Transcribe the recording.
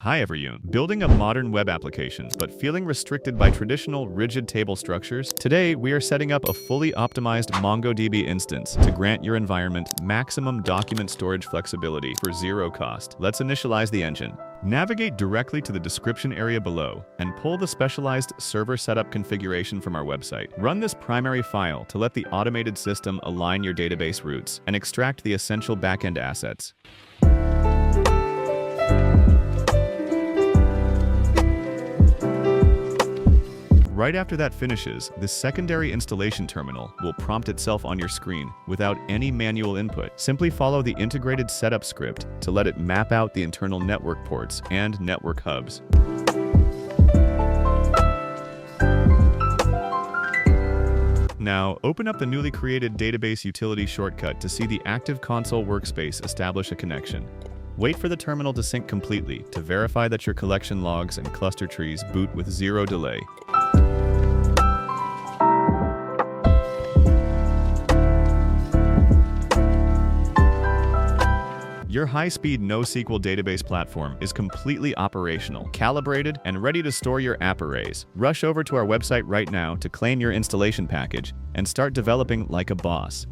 Hi everyone. Building a modern web application, but feeling restricted by traditional rigid table structures? Today, we are setting up a fully optimized MongoDB instance to grant your environment maximum document storage flexibility for zero cost. Let's initialize the engine. Navigate directly to the description area below and pull the specialized server setup configuration from our website. Run this primary file to let the automated system align your database routes and extract the essential backend assets. Right after that finishes, the secondary installation terminal will prompt itself on your screen without any manual input. Simply follow the integrated setup script to let it map out the internal network ports and network hubs. Now, open up the newly created database utility shortcut to see the active console workspace establish a connection. Wait for the terminal to sync completely to verify that your collection logs and cluster trees boot with zero delay. Your high-speed NoSQL database platform is completely operational, calibrated, and ready to store your app arrays. Rush over to our website right now to claim your installation package and start developing like a boss.